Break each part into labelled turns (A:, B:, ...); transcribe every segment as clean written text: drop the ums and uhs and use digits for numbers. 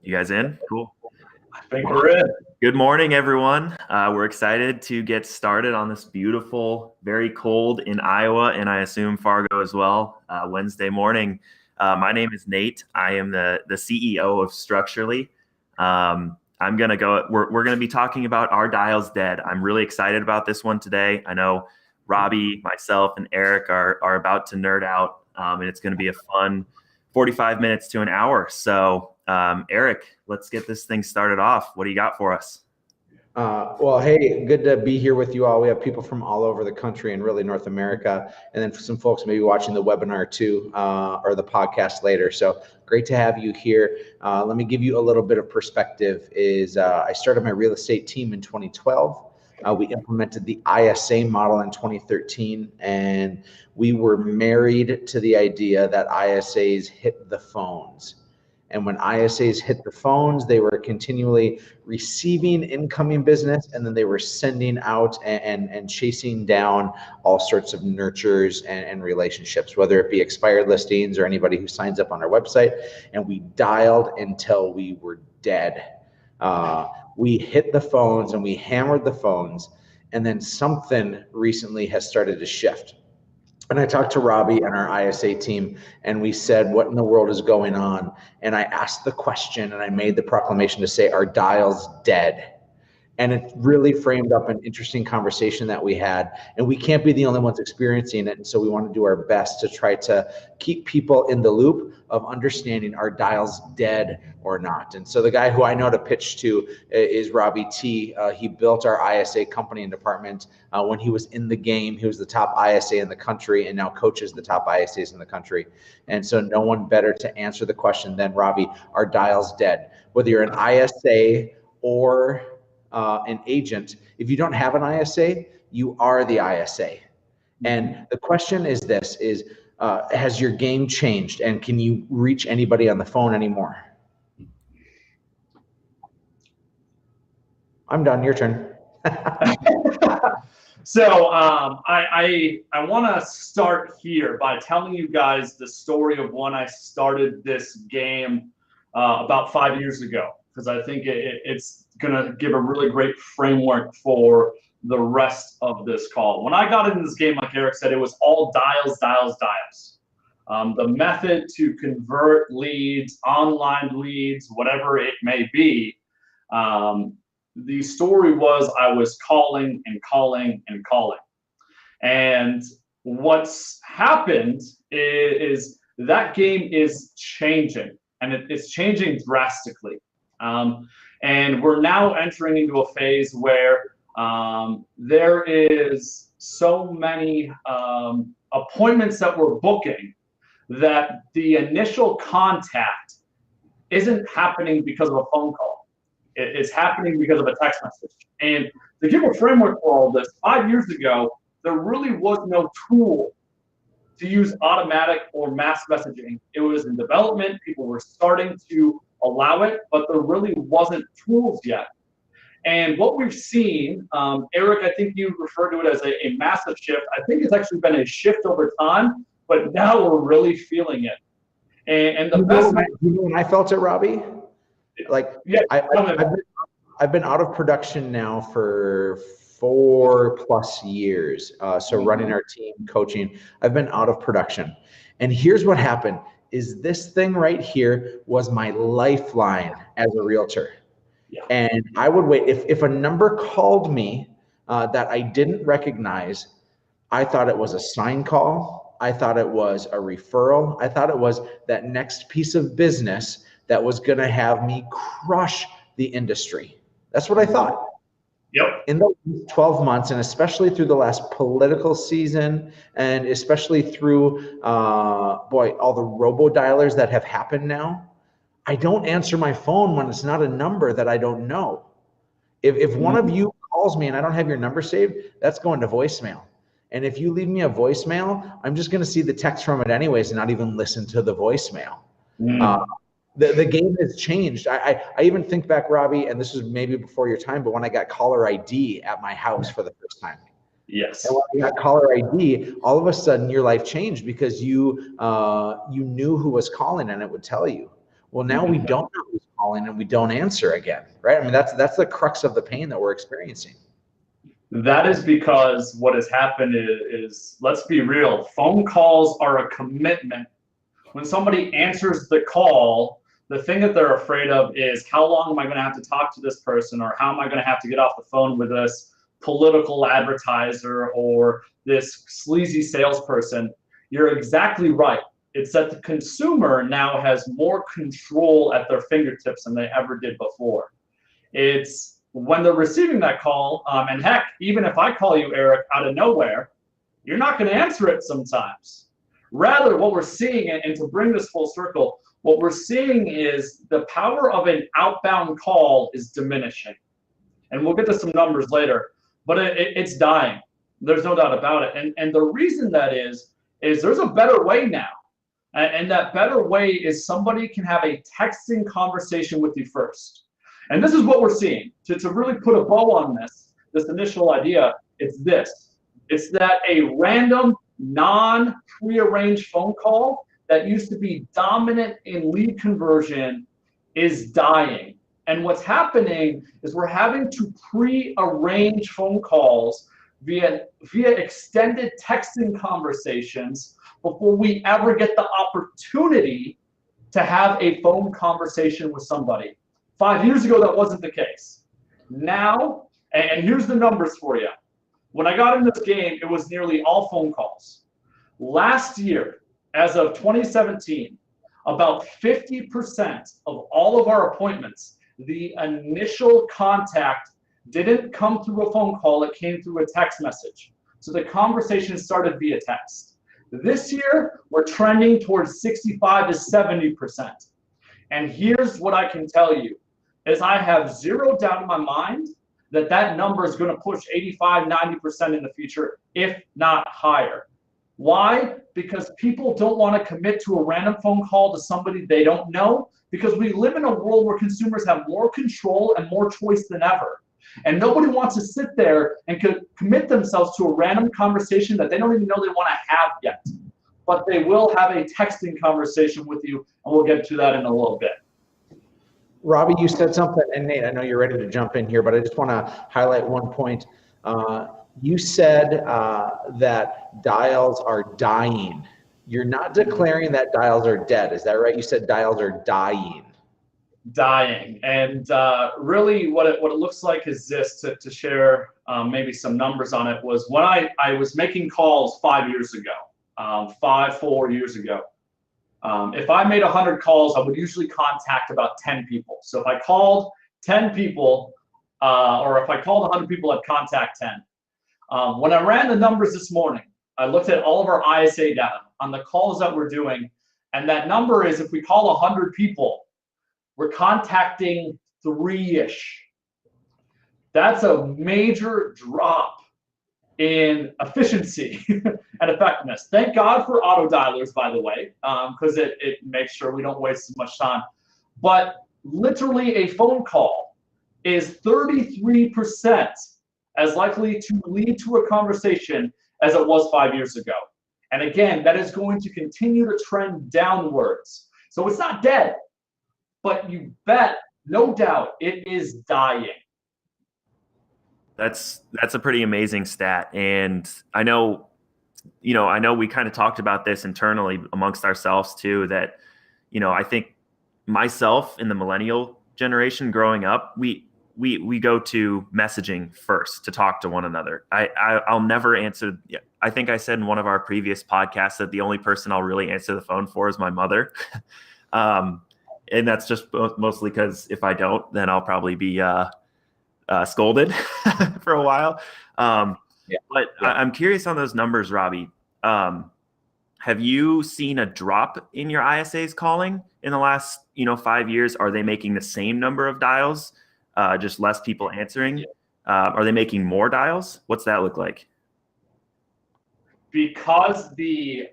A: You guys in? Cool.
B: I think we're in.
A: Good morning, everyone. We're excited to get started on this beautiful, very cold in Iowa, and I assume Fargo as well, Wednesday morning. My name is Nate. I am the CEO of Structurally. We're gonna be talking about Are Dials Dead? I'm really excited about this one today. I know Robbie, myself, and Eric are about to nerd out, and it's gonna be a fun 45 minutes to an hour. So Eric, let's get this thing started off. What do you got for us?
C: Well, hey, good to be here with you all. We have people from all over the country and really North America, and then some folks maybe watching the webinar too, or the podcast later. So great to have you here. Let me give you a little bit of perspective. I started my real estate team in 2012. We implemented the ISA model in 2013, and we were married to the idea that ISAs hit the phones. And when ISAs hit the phones, they were continually receiving incoming business, and then they were sending out and chasing down all sorts of nurtures and relationships, whether it be expired listings or anybody who signs up on our website. And we dialed until we were dead. We hit the phones and we hammered the phones, and then something recently has started to shift. And I talked to Robbie and our ISA team, and we said, what in the world is going on? And I asked the question, and I made the proclamation to say, are dials dead? And it really framed up an interesting conversation that we had. And we can't be the only ones experiencing it. And so we want to do our best to try to keep people in the loop of understanding, are dials dead or not? And so the guy who I know to pitch to is Robbie T. He built our ISA company and department when he was in the game. He was the top ISA in the country and now coaches the top ISAs in the country. And so no one better to answer the question than Robbie, are dials dead? Whether you're an ISA or an agent, if you don't have an ISA, you are the ISA. And the question is this, has your game changed, and can you reach anybody on the phone anymore? I'm done, your turn.
B: So I want to start here by telling you guys the story of when I started this game about 5 years ago, because I think it's going to give a really great framework for the rest of this call. When I got into this game, like Eric said, it was all dials. The method to convert leads, online leads, whatever it may be, the story was I was calling. And what's happened is that game is changing, and it's changing drastically. And we're now entering into a phase where there is so many appointments that we're booking that the initial contact isn't happening because of a phone call. It's happening because of a text message. And to give a framework for all this, 5 years ago, there really was no tool to use automatic or mass messaging. It was in development. People were starting to allow it, but there really wasn't tools yet. And what we've seen, Eric, I think you referred to it as a massive shift. I think it's actually been a shift over time, but now we're really feeling it. And the best
C: when I felt it, Robbie,
B: yeah,
C: I've been out of production now for 4+ years. So running our team, coaching, I've been out of production. And here's what happened. Is this thing right here was my lifeline as a realtor. Yeah. And I would wait. If a number called me that I didn't recognize, I thought it was a sign call. I thought it was a referral. I thought it was that next piece of business that was going to have me crush the industry. That's what I thought.
B: Yep.
C: In those 12 months, and especially through the last political season, and especially through, all the robo-dialers that have happened now, I don't answer my phone when it's not a number that I don't know. If one of you calls me and I don't have your number saved, that's going to voicemail. And if you leave me a voicemail, I'm just going to see the text from it anyways and not even listen to the voicemail. The game has changed. I even think back, Robbie, and this was maybe before your time, but when I got caller ID at my house for the first time.
B: Yes.
C: And when you got caller ID, all of a sudden your life changed because you knew who was calling and it would tell you. Well, now we don't know who's calling and we don't answer again, right? I mean, that's the crux of the pain that we're experiencing.
B: That is because what has happened is, let's be real, phone calls are a commitment. When somebody answers the call, the thing that they're afraid of is, how long am I going to have to talk to this person, or how am I going to have to get off the phone with this political advertiser or this sleazy salesperson? You're exactly right. It's that the consumer now has more control at their fingertips than they ever did before. It's when they're receiving that call, and heck, even if I call you, Eric, out of nowhere, you're not going to answer it sometimes. Rather, what we're seeing, and to bring this full circle, what we're seeing is the power of an outbound call is diminishing. And we'll get to some numbers later, but it's dying. There's no doubt about it. And the reason that is there's a better way now. And that better way is somebody can have a texting conversation with you first. And this is what we're seeing. To really put a bow on this initial idea, it's this. It's that a random, non-prearranged phone call that used to be dominant in lead conversion is dying. And what's happening is we're having to pre-arrange phone calls via extended texting conversations before we ever get the opportunity to have a phone conversation with somebody. 5 years ago, that wasn't the case. Now, and here's the numbers for you. When I got in this game, it was nearly all phone calls. Last year, as of 2017, about 50% of all of our appointments, the initial contact didn't come through a phone call, it came through a text message. So the conversation started via text. This year, we're trending towards 65 to 70%. And here's what I can tell you, is I have zero doubt in my mind that that number is going to push 85, 90% in the future, if not higher. Why? Because people don't want to commit to a random phone call to somebody they don't know, because we live in a world where consumers have more control and more choice than ever. And nobody wants to sit there and commit themselves to a random conversation that they don't even know they want to have yet. But they will have a texting conversation with you, and we'll get to that in a little bit.
C: Robbie, you said something, and Nate, I know you're ready to jump in here, but I just want to highlight one point. You said that dials are dying. You're not declaring that dials are dead. Is that right? You said dials are dying.
B: Dying. And really what it looks like is this, to share maybe some numbers on it, was when I was making calls 5 years ago, 4 years ago. If I made 100 calls, I would usually contact about 10 people. So if I called 10 people, or if I called 100 people, I'd contact 10. When I ran the numbers this morning, I looked at all of our ISA data on the calls that we're doing, and that number is, if we call 100 people, we're contacting 3-ish. That's a major drop in efficiency and effectiveness. Thank God for auto dialers, by the way, because it makes sure we don't waste as much time. But literally, a phone call is 33% as likely to lead to a conversation as it was 5 years ago. And again, that is going to continue to trend downwards. So it's not dead, but you bet, no doubt, it is dying.
A: That's a pretty amazing stat. And I know we kind of talked about this internally amongst ourselves too, that, I think myself in the millennial generation growing up, we go to messaging first to talk to one another. I'll never answer. I think I said in one of our previous podcasts that the only person I'll really answer the phone for is my mother. And that's just mostly because if I don't, then I'll probably be scolded for a while. But I'm curious on those numbers, Robbie. Have you seen a drop in your ISAs calling in the last 5 years? Are they making the same number of dials, just less people answering? Are they making more dials? What's that look like?
B: Because the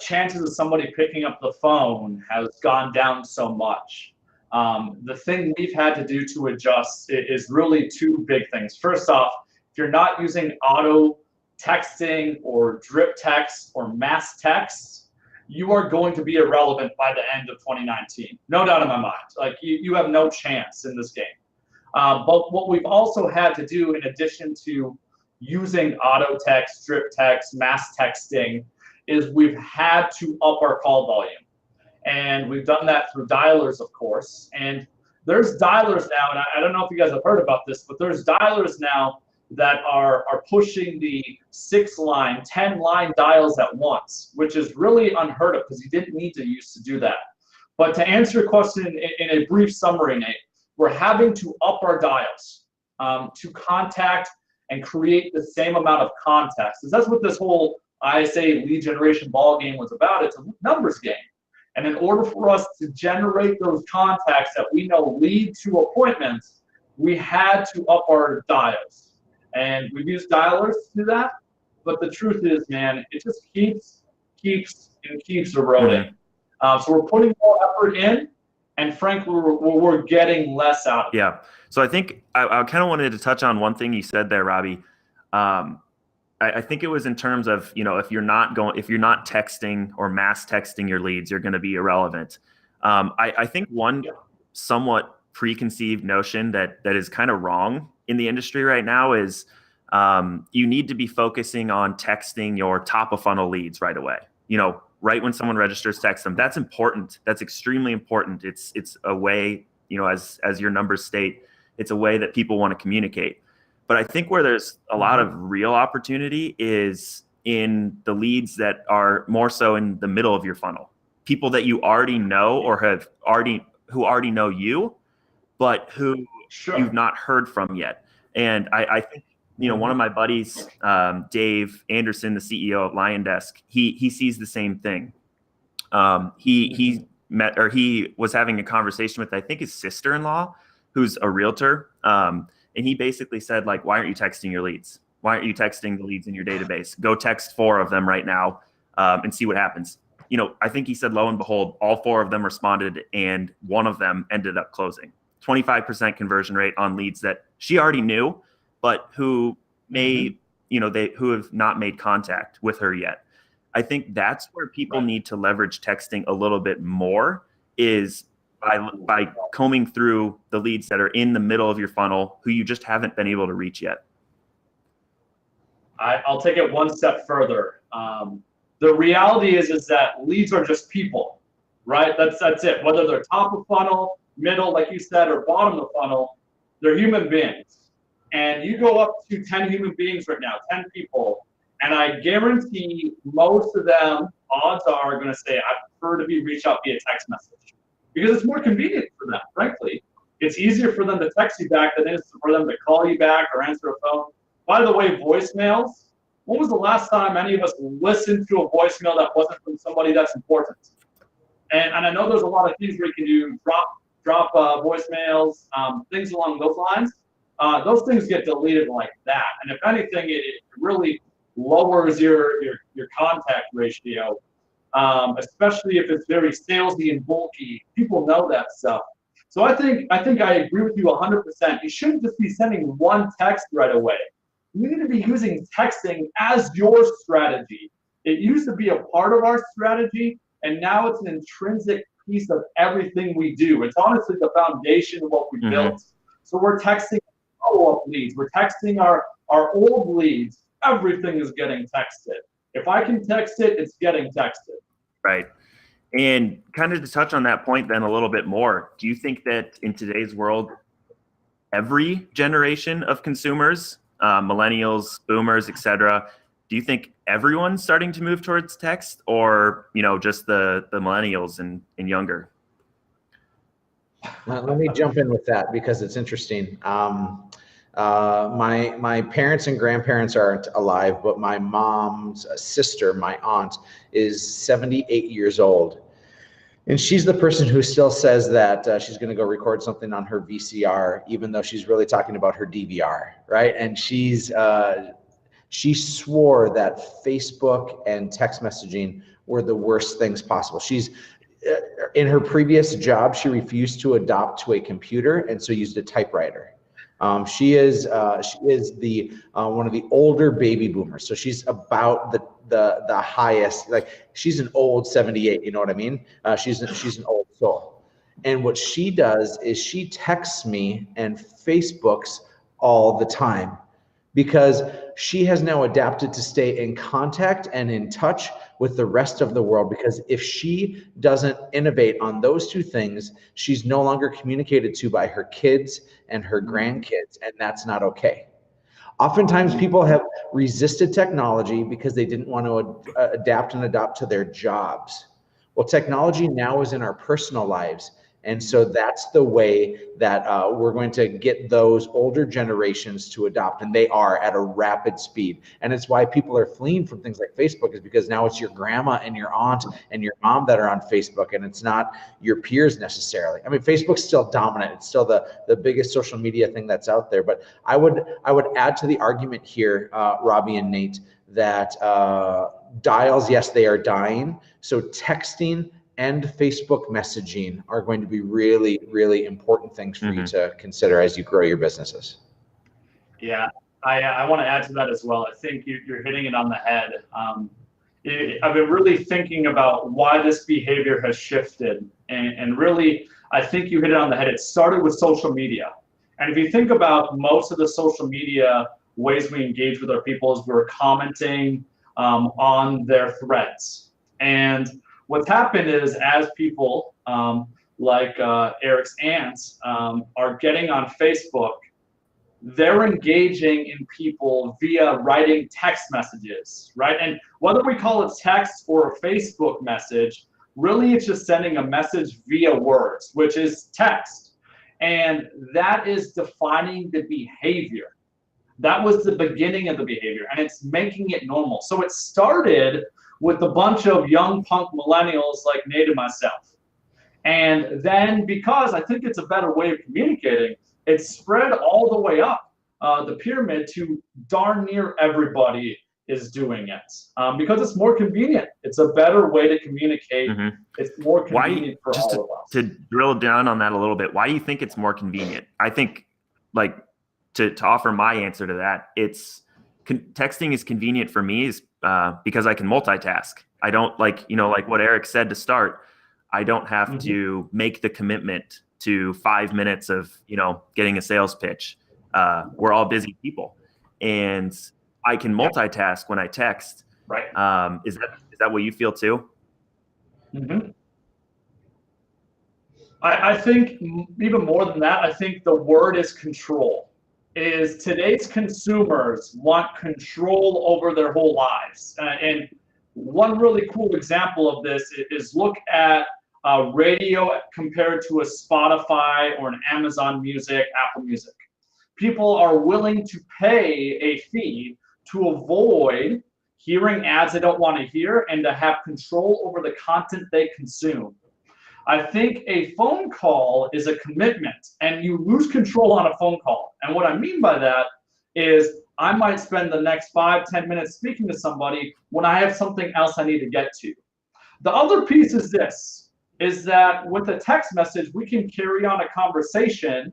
B: chances of somebody picking up the phone has gone down so much. The thing we've had to do to adjust is really two big things. First off, if you're not using auto texting or drip text or mass text, you are going to be irrelevant by the end of 2019. No doubt in my mind. Like you have no chance in this game. But what we've also had to do, in addition to using auto text, strip text, mass texting, is we've had to up our call volume. And we've done that through dialers, of course. And there's dialers now, and I don't know if you guys have heard about this, but there's dialers now that are pushing the 6-line, 10-line dials at once, which is really unheard of because you didn't need to used to do that. But to answer your question in a brief summary, Nate, we're having to up our dials to contact and create the same amount of contacts. Because that's what this whole ISA lead generation ball game was about. It's a numbers game. And in order for us to generate those contacts that we know lead to appointments, we had to up our dials. And we've used dialers to do that. But the truth is, man, it just keeps eroding. So we're putting more effort in, and frankly, we're getting less out of it.
A: Yeah. So I think I kind of wanted to touch on one thing you said there, Robbie. I think it was in terms of, if you're not texting or mass texting your leads, you're going to be irrelevant. I think one somewhat preconceived notion that is kind of wrong in the industry right now is you need to be focusing on texting your top of funnel leads right away. Right when someone registers, text them. That's important. That's extremely important. It's a way, as your numbers state, it's a way that people want to communicate. But I think where there's a lot of real opportunity is in the leads that are more so in the middle of your funnel. People that you already know or who already know you, but who you've not heard from yet. And I think, one of my buddies, Dave Anderson, the CEO of LionDesk, he sees the same thing. He was having a conversation with, I think, his sister-in-law, who's a realtor. And he basically said, like, why aren't you texting your leads? Why aren't you texting the leads in your database? Go text 4 of them right now and see what happens. I think he said, lo and behold, all 4 of them responded and one of them ended up closing. 25% conversion rate on leads that she already knew, but who who have not made contact with her yet. I think that's where people need to leverage texting a little bit more, is by combing through the leads that are in the middle of your funnel who you just haven't been able to reach yet.
B: I'll take it one step further. The reality is that leads are just people, right? That's it. Whether they're top of funnel, middle, like you said, or bottom of funnel, they're human beings. And you go up to 10 human beings right now, 10 people, and I guarantee most of them, odds are going to say, I prefer to be reached out via text message. Because it's more convenient for them, frankly. It's easier for them to text you back than it is for them to call you back or answer a phone. By the way, voicemails, when was the last time any of us listened to a voicemail that wasn't from somebody that's important? And I know there's a lot of things where you can do, drop voicemails, things along those lines. Those things get deleted like that. And if anything, it really lowers your contact ratio. Especially if it's very salesy and bulky. People know that stuff. So I think I agree with you 100%. You shouldn't just be sending one text right away. You need to be using texting as your strategy. It used to be a part of our strategy, and now it's an intrinsic piece of everything we do. It's honestly the foundation of what we built. So we're texting follow-up leads. We're texting our old leads. Everything is getting texted. If I can text it, it's getting texted.
A: Right. And kind of to touch on that point then a little bit more, do you think that in today's world, every generation of consumers, millennials, boomers, et cetera, do you think everyone's starting to move towards text, or, just the millennials and younger?
C: Let me jump in with that because it's interesting. My parents and grandparents aren't alive, but my mom's sister, my aunt, is 78 years old. And she's the person who still says that she's going to go record something on her VCR, even though she's really talking about her DVR, right? And she swore that Facebook and text messaging were the worst things possible. She's in her previous job, she refused to adopt to a computer and so used a typewriter. She is the one of the older baby boomers. So she's about the highest. Like, she's an old 78, you know what I mean? She's an old soul. And what she does is she texts me and Facebooks all the time, because she has now adapted to stay in contact and in touch with the rest of the world. Because if she doesn't innovate on those two things, she's no longer communicated to by her kids and her grandkids, and that's not okay. Oftentimes people have resisted technology because they didn't want to adapt and adopt to their jobs. Well, technology now is in our personal lives. And so that's the way that we're going to get those older generations to adopt, and they are at a rapid speed. And it's why people are fleeing from things like Facebook, is because now it's your grandma and your aunt and your mom that are on Facebook, and it's not your peers necessarily. I mean, Facebook's still dominant. It's still the biggest social media thing that's out there. But I would add to the argument here, Robbie and Nate, that dials, yes, they are dying. So texting and Facebook messaging are going to be really, really important things for you to consider as you grow your businesses.
B: Yeah, I want to add to that as well. I think you're hitting it on the head. I've been really thinking about why this behavior has shifted. And really, I think you hit it on the head. It started with social media. And if you think about most of the social media ways we engage with our people, is we're commenting on their threads. And what's happened is, as people like Eric's aunts are getting on Facebook, they're engaging in people via writing text messages, right? And whether we call it text or a Facebook message, really it's just sending a message via words, which is text. And that is defining the behavior. That was the beginning of the behavior, and it's making it normal. So it started with a bunch of young punk millennials like Nate and myself. And then, because I think it's a better way of communicating, it spread all the way up the pyramid to darn near everybody is doing it, because it's more convenient. It's a better way to communicate. It's more convenient for all of us.
A: To drill down on that a little bit, why do you think it's more convenient? I think, like, to offer my answer to that, texting is convenient for me is because I can multitask. I don't like what Eric said to start. I don't have to make the commitment to 5 minutes of, getting a sales pitch. We're all busy people, and I can multitask when I text.
B: Right.
A: Is that what you feel too?
B: I think even more than that, I think the word is control. Is today's consumers want control over their whole lives. And one really cool example of this is look at radio compared to a Spotify or an Amazon Music, Apple Music. People are willing to pay a fee to avoid hearing ads they don't want to hear and to have control over the content they consume. I think a phone call is a commitment, and you lose control on a phone call. And what I mean by that is I might spend the next 5-10 minutes speaking to somebody when I have something else I need to get to. The other piece is this, is that with a text message, we can carry on a conversation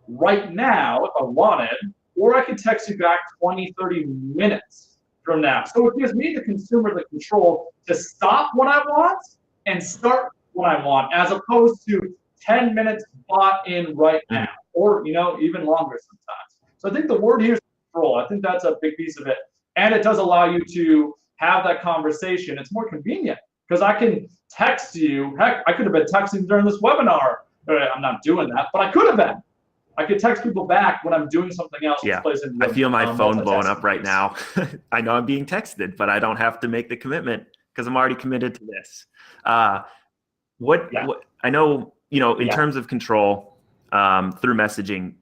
B: right now if I wanted, or I can text you back 20-30 minutes from now. So it gives me, the consumer, the control to stop when I want and start when I want, as opposed to 10 minutes bought in right now, or even longer sometimes. So I think the word here is control. I think that's a big piece of it, and it does allow you to have that conversation. It's more convenient because I can text you. Heck, I could have been texting during this webinar. I'm not doing that, but I could have been. I could text people back when I'm doing something else.
A: Yeah, I feel my phone blowing up right now. I know I'm being texted, but I don't have to make the commitment because I'm already committed to this. What I know, in terms of control through messaging,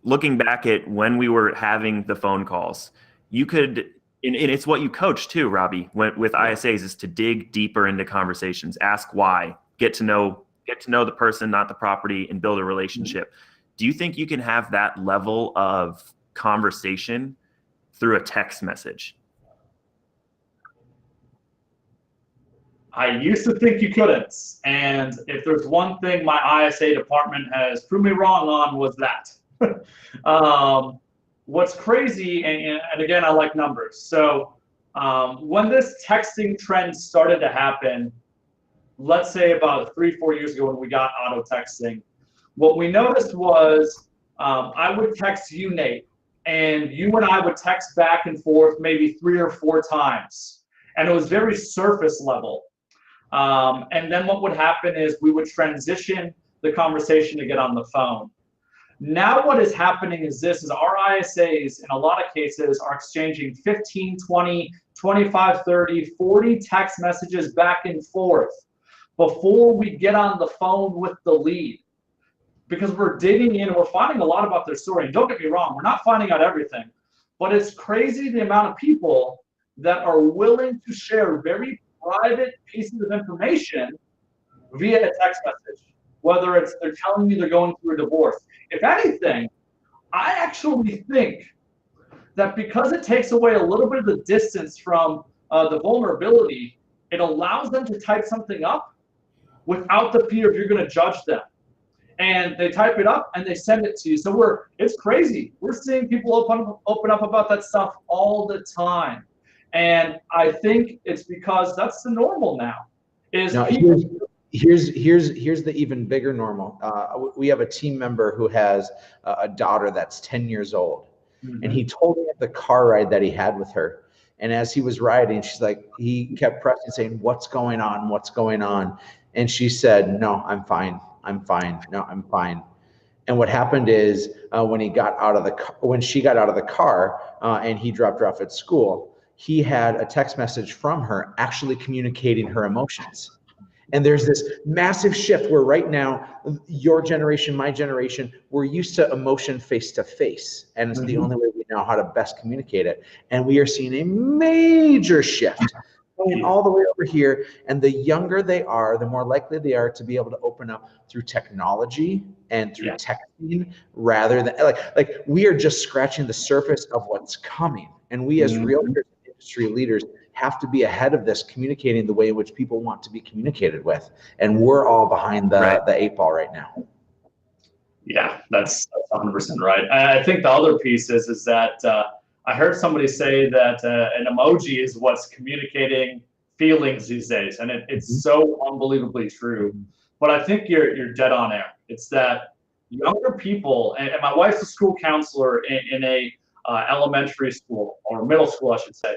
A: looking back at when we were having the phone calls, you could, and it's what you coach too, Robbie, with ISAs, is to dig deeper into conversations, ask why, get to know the person, not the property, and build a relationship. Do you think you can have that level of conversation through a text message?
B: I used to think you couldn't. And if there's one thing my ISA department has proved me wrong on, was that. what's crazy, and again, I like numbers. So when this texting trend started to happen, let's say about 3-4 years ago when we got auto texting, what we noticed was I would text you, Nate, and you and I would text back and forth maybe 3 or 4 times. And it was very surface level. And then what would happen is we would transition the conversation to get on the phone. Now what is happening is our ISAs in a lot of cases are exchanging 15, 20, 25, 30, 40 text messages back and forth before we get on the phone with the lead. Because we're digging in and we're finding a lot about their story. And don't get me wrong, we're not finding out everything, but it's crazy the amount of people that are willing to share very private pieces of information via a text message, whether it's they're telling you they're going through a divorce. If anything, I actually think that because it takes away a little bit of the distance from the vulnerability, it allows them to type something up without the fear of you're going to judge them. And they type it up and they send it to you. So it's crazy. We're seeing people open up about that stuff all the time. And I think it's because that's the normal now. Here's
C: the even bigger normal. We have a team member who has a daughter that's 10 years old. Mm-hmm. And he told me of the car ride that he had with her. And as he was riding, he kept pressing, saying, "What's going on? What's going on?" And she said, "No, I'm fine. I'm fine. No, I'm fine." And what happened is when she got out of the car and he dropped her off at school, he had a text message from her actually communicating her emotions. And there's this massive shift where right now, your generation, my generation, we're used to emotion face to face. And it's the only way we know how to best communicate it. And we are seeing a major shift going all the way over here. And the younger they are, the more likely they are to be able to open up through technology and through texting, rather than like we are just scratching the surface of what's coming. And we as realtors, industry leaders, have to be ahead of this, communicating the way in which people want to be communicated with. And we're all behind the 8 ball right now.
B: Yeah, that's 100% right. I think the other piece is that I heard somebody say that an emoji is what's communicating feelings these days. And it's so unbelievably true. But I think you're dead on air. It's that younger people, and my wife's a school counselor in a elementary school, or middle school, I should say.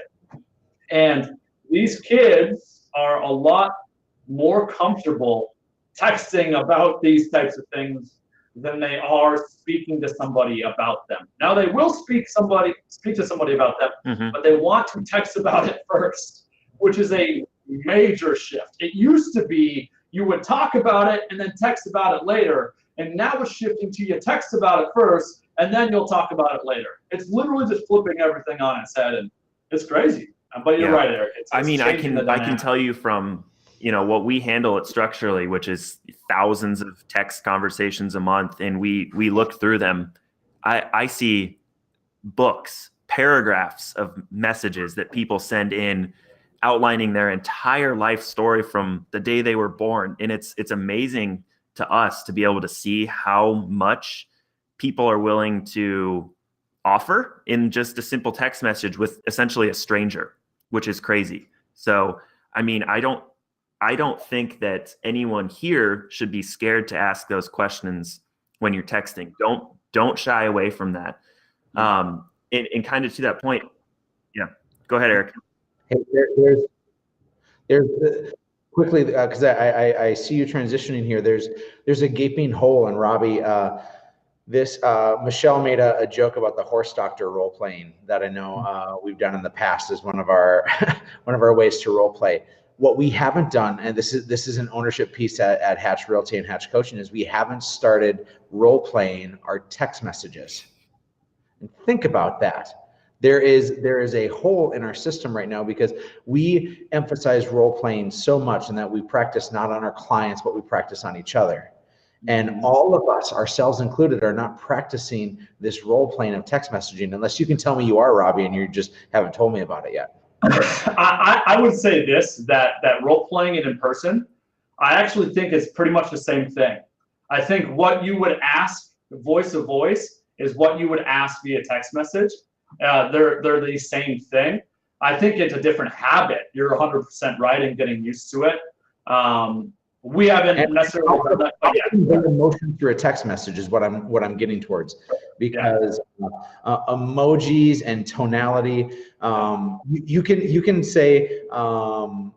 B: And these kids are a lot more comfortable texting about these types of things than they are speaking to somebody about them. Now they will speak to somebody about them, but they want to text about it first, which is a major shift. It used to be you would talk about it and then text about it later. And now it's shifting to you text about it first and then you'll talk about it later. It's literally just flipping everything on its head, and it's crazy. But you're right, Eric.
A: I can tell you from what we handle it structurally, which is thousands of text conversations a month, and we look through them. I see books, paragraphs of messages that people send in outlining their entire life story from the day they were born. And it's amazing to us to be able to see how much people are willing to offer in just a simple text message with essentially a stranger, which is crazy. So, I mean, I don't think that anyone here should be scared to ask those questions when you're texting. Don't shy away from that. And kind of to that point, go ahead, Eric.
C: Hey, there's quickly, because I see you transitioning here. There's a gaping hole, and Robbie, Michelle made a joke about the horse doctor role playing that I know we've done in the past as one of our ways to role play. What we haven't done, and this is an ownership piece at Hatch Realty and Hatch Coaching, is we haven't started role playing our text messages. And think about that. There is a hole in our system right now because we emphasize role playing so much, and that we practice not on our clients, but we practice on each other. And all of us, ourselves included, are not practicing this role playing of text messaging, unless you can tell me you are, Robbie, and you just haven't told me about it yet.
B: I would say that role playing it in person, I actually think it's pretty much the same thing. I think what you would ask voice to voice is what you would ask via text message. They're the same thing. I think it's a different habit. You're 100% right in getting used to it. We haven't necessarily done that, but yeah.
C: Emotion through a text message is what I'm getting towards, because emojis and tonality. You can say I'm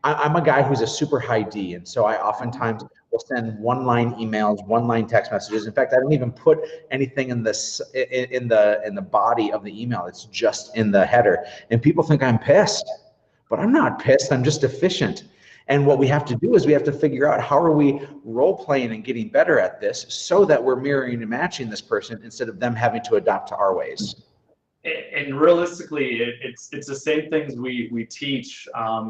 C: a guy who's a super high D, and so I oftentimes will send one-line emails, one-line text messages. In fact, I don't even put anything in the body of the email. It's just in the header, and people think I'm pissed, but I'm not pissed. I'm just efficient. And what we have to do is we have to figure out how are we role playing and getting better at this so that we're mirroring and matching this person instead of them having to adapt to our ways.
B: And realistically, it's the same things we teach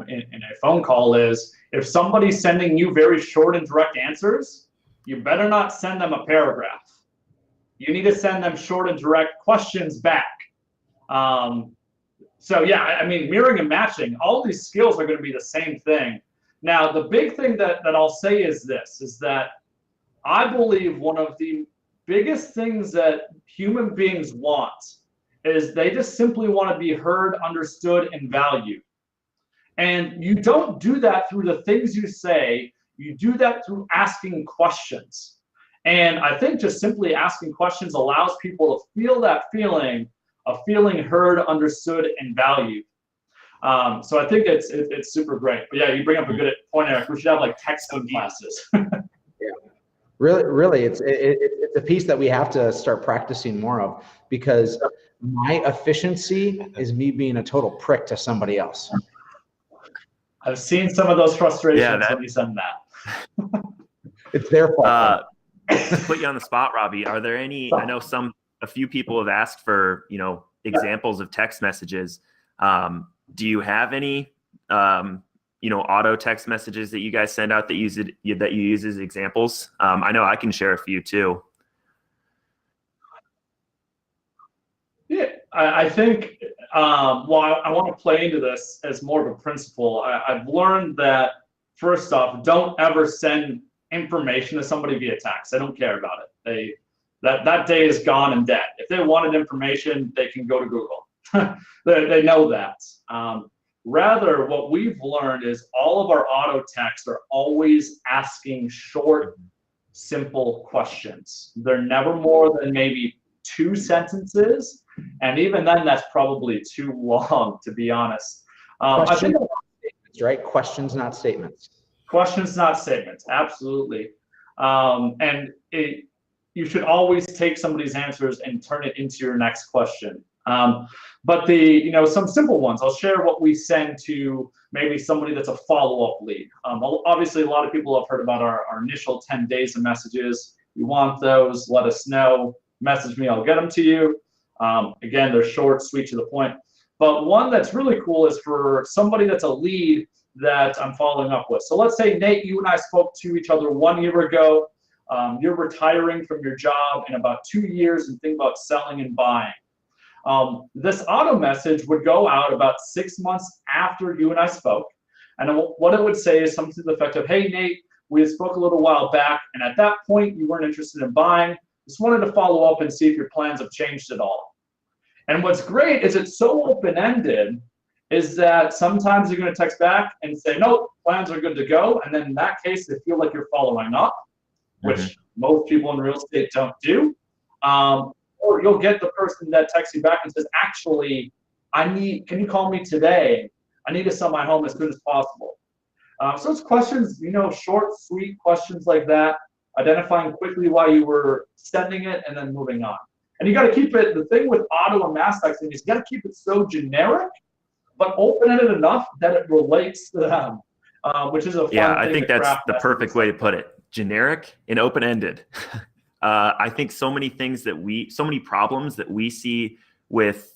B: in a phone call is if somebody's sending you very short and direct answers, you better not send them a paragraph. You need to send them short and direct questions back. So yeah, I mean, mirroring and matching, all these skills are going to be the same thing. Now, the big thing that I'll say is this, is that I believe one of the biggest things that human beings want is they just simply want to be heard, understood, and valued. And you don't do that through the things you say, you do that through asking questions. And I think just simply asking questions allows people to feel that feeling of feeling heard, understood, and valued. So I think it's super great. But yeah, you bring up a good point, Eric. We should have like texting classes.
C: Yeah, really, it's a piece that we have to start practicing more of, because my efficiency is me being a total prick to somebody else.
B: I've seen some of those frustrations when you send that.
C: It's their fault.
A: To put you on the spot, Robbie, are there any? I know a few people have asked for examples of text messages. Do you have any auto text messages that you guys send out that you use as examples? I know I can share a few too.
B: Yeah, I think I want to play into this as more of a principle. I've learned that, first off, don't ever send information to somebody via text. I don't care about it. That day is gone and dead. If they wanted information, they can go to Google. They know that. Rather, what we've learned is all of our auto texts are always asking short, simple questions. They're never more than maybe 2 sentences, and even then, that's probably too long, to be honest. I think
C: statements, right? Questions, not statements.
B: Questions, not statements. Absolutely. And you should always take somebody's answers and turn it into your next question. But some simple ones, I'll share what we send to maybe somebody that's a follow-up lead. Obviously, a lot of people have heard about our initial 10 days of messages. You want those, let us know, message me, I'll get them to you. Again, they're short, sweet, to the point. But one that's really cool is for somebody that's a lead that I'm following up with. So let's say, Nate, you and I spoke to each other 1 year ago. You're retiring from your job in about 2 years and think about selling and buying. This auto message would go out about 6 months after you and I spoke. And what it would say is something to the effect of, hey, Nate, we spoke a little while back, and at that point, you weren't interested in buying. Just wanted to follow up and see if your plans have changed at all. And what's great is it's so open-ended is that sometimes you're going to text back and say, nope, plans are good to go. And then in that case, they feel like you're following up, which most people in real estate don't do. Or you'll get the person that texts you back and says, actually, can you call me today? I need to sell my home as soon as possible. So it's questions, short, sweet questions like that, identifying quickly why you were sending it and then moving on. And you got to keep it, the thing with auto and mass texting is you got to keep it so generic, but open-ended enough that it relates to them, which is a fun thing.
A: I think that's the perfect way to put it. Generic and open-ended. I think so many problems that we see with,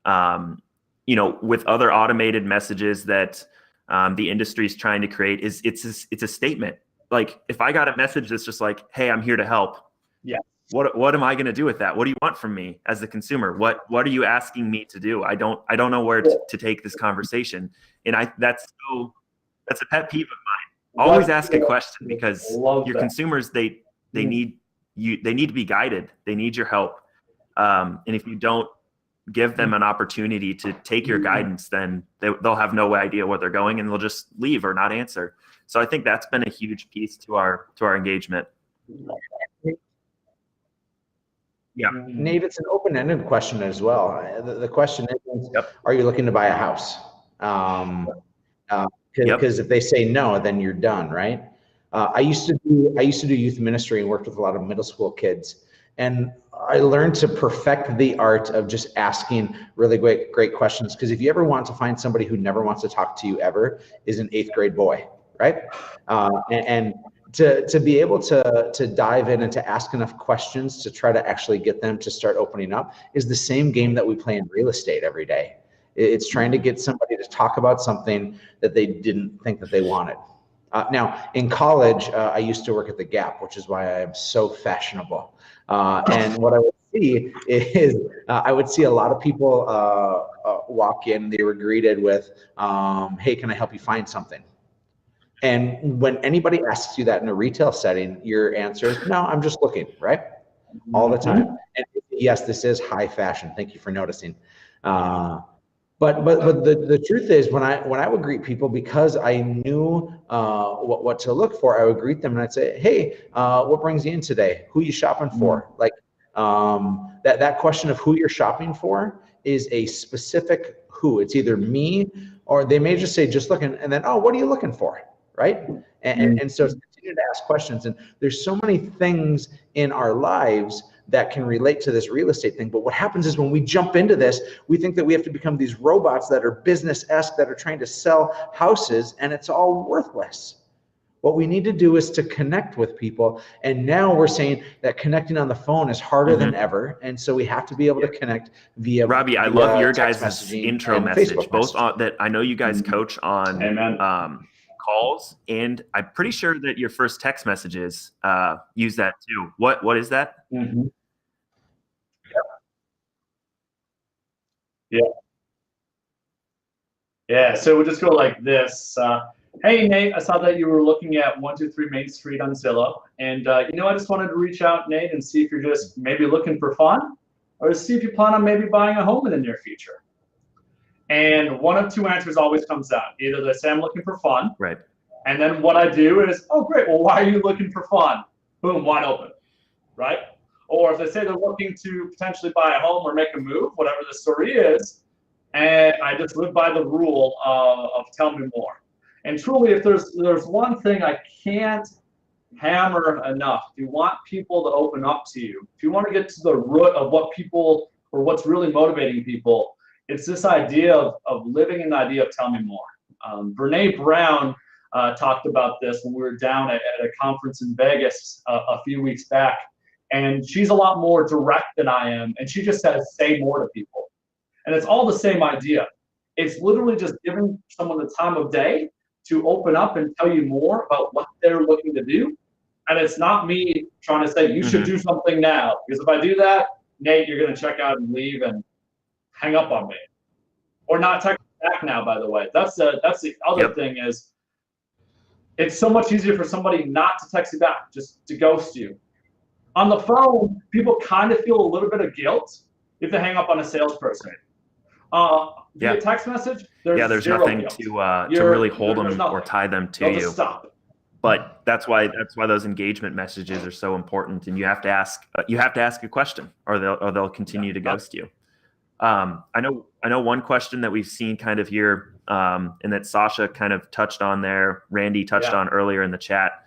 A: with other automated messages that the industry is trying to create is it's a statement. Like if I got a message that's just like, hey, I'm here to help.
B: Yeah.
A: What am I going to do with that? What do you want from me as the consumer? What are you asking me to do? I don't know where to take this conversation. And that's a pet peeve of mine. Always ask a question, because your consumers, they need to be guided. They need your help. And if you don't give them an opportunity to take your guidance, then they'll have no idea where they're going and they'll just leave or not answer. So I think that's been a huge piece to our engagement. Yeah.
C: Nate, it's an open-ended question as well. The question is, are you looking to buy a house? Because if they say no, then you're done, right? I used to do youth ministry and worked with a lot of middle school kids, and I learned to perfect the art of just asking really great questions. Because if you ever want to find somebody who never wants to talk to you ever, is an 8th grade boy, right? And to be able to dive in and to ask enough questions to try to actually get them to start opening up is the same game that we play in real estate every day. It's trying to get somebody to talk about something that they didn't think that they wanted. Now, in college, I used to work at the Gap, which is why I am so fashionable. And what I would see is I would see a lot of people walk in. They were greeted with, hey, can I help you find something? And when anybody asks you that in a retail setting, your answer is, no, I'm just looking, right? All the time. And yes, this is high fashion. Thank you for noticing. But the truth is, when I would greet people, because I knew what to look for, I would greet them and I'd say, hey, what brings you in today? Who are you shopping for? Like that question of who you're shopping for is a specific who. It's either me, or they may just say, just looking, and then, oh, what are you looking for? Right? And so continue to ask questions. And there's so many things in our lives that can relate to this real estate thing. But what happens is when we jump into this, we think that we have to become these robots that are business-esque, that are trying to sell houses, and it's all worthless. What we need to do is to connect with people. And now we're saying that connecting on the phone is harder than ever. And so we have to be able to connect via
A: Robbie, I love your guys' intro message, both on that. I know you guys coach on calls, and I'm pretty sure that your first text messages use that too. What is that?
B: Yeah, so we'll just go like this. Hey, Nate, I saw that you were looking at 123 Main Street on Zillow. And, I just wanted to reach out, Nate, and see if you're just maybe looking for fun, or see if you plan on maybe buying a home in the near future. And one of two answers always comes out. Either they say I'm looking for fun.
A: Right.
B: And then what I do is, oh, great. Well, why are you looking for fun? Boom, wide open. Right? Or if they say they're looking to potentially buy a home or make a move, whatever the story is, and I just live by the rule of tell me more. And truly, if there's one thing I can't hammer enough, if you want people to open up to you, if you want to get to the root of what people, or what's really motivating people, it's this idea of living in the idea of tell me more. Brene Brown talked about this when we were down at a conference in Vegas a few weeks back. And she's a lot more direct than I am. And she just says, say more to people. And it's all the same idea. It's literally just giving someone the time of day to open up and tell you more about what they're looking to do. And it's not me trying to say, you should do something now. Because if I do that, Nate, you're going to check out and leave and hang up on me. Or not text back now, by the way. That's the other thing is, it's so much easier for somebody not to text you back, just to ghost you. On the phone, people kind of feel a little bit of guilt if they hang up on a salesperson. Via text message,
A: there's nothing guilt. To really hold them or tie them to you.
B: Stop.
A: But that's why those engagement messages are so important, and you have to ask a question, or they'll continue to ghost you. I know one question that we've seen kind of here, and that Sasha kind of touched on there, Randy touched on earlier in the chat.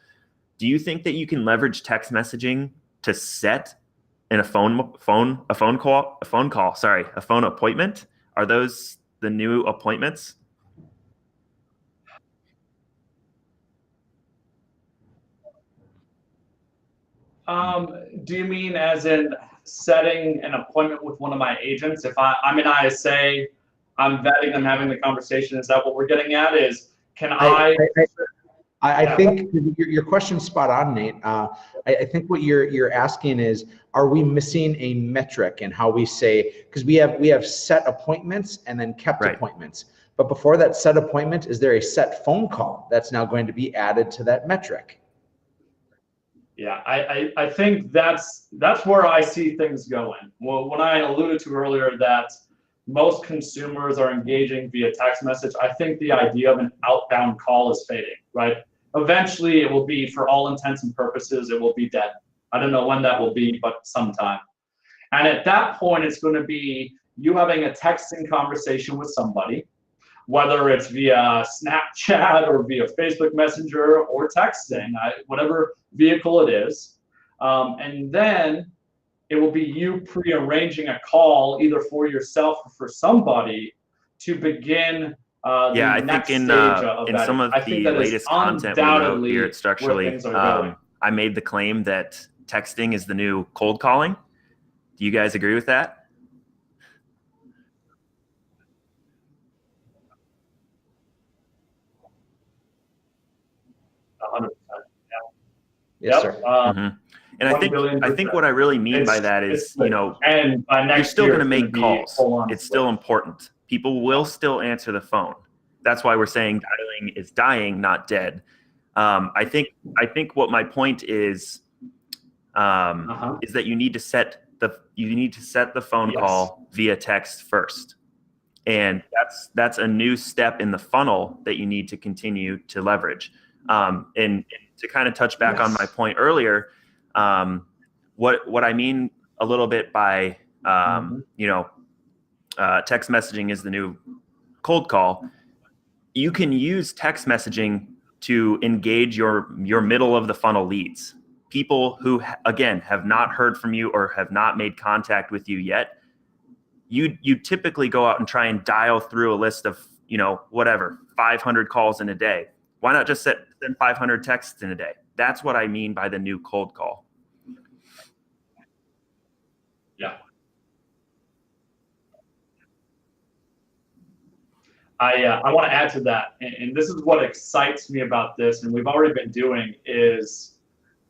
A: Do you think that you can leverage text messaging to set in a phone appointment? Are those the new appointments?
B: Do you mean as in setting an appointment with one of my agents? If I'm in ISA, I'm vetting them, having the conversation. Is that what we're getting at? Is can
C: I think your question's spot on, Nate. I think what you're asking is, are we missing a metric in how we say, because we have set appointments and then kept appointments. But before that set appointment, is there a set phone call that's now going to be added to that metric?
B: Yeah, I think that's where I see things going. Well, when I alluded to earlier that most consumers are engaging via text message, I think the idea of an outbound call is fading, right? Eventually it will be, for all intents and purposes, it will be dead. I don't know when that will be, but sometime. And at that point, it's going to be you having a texting conversation with somebody, whether it's via Snapchat or via Facebook Messenger or texting, whatever vehicle it is. And then it will be you pre-arranging a call either for yourself or for somebody to begin
A: Yeah, I
B: the
A: think
B: next stage of
A: in
B: that.
A: some of
B: I think
A: the
B: that is
A: latest content we wrote
B: undoubtedly
A: here at
B: where
A: Structurally,
B: things are going.
A: I made the claim that texting is the new cold calling. Do you guys agree with that?
B: 100%.
C: Yes,
B: Yep.
C: sir.
A: Mhm. And I
B: 1
A: think
B: billion percent.
A: what I really mean by
B: It's
A: that
B: it's
A: is, you
B: good.
A: know,
B: And by
A: you're
B: next
A: still
B: year,
A: going to
B: it's
A: make
B: be
A: calls.
B: full on
A: It's still
B: switch.
A: important. People will still answer the phone. That's why we're saying dialing is dying, not dead. I think what my point is is that you need to set the phone
B: Yes.
A: call via text first, and that's a new step in the funnel that you need to continue to leverage. And to kind of touch back on
B: Yes.
A: my point earlier, what I mean a little bit by text messaging is the new cold call. You can use text messaging to engage your middle of the funnel leads, people who again have not heard from you or have not made contact with you yet. You typically go out and try and dial through a list of, whatever, 500 calls in a day. Why not just send 500 texts in a day? That's what I mean by the new cold call.
B: Yeah. I want to add to that, and this is what excites me about this, and we've already been doing, is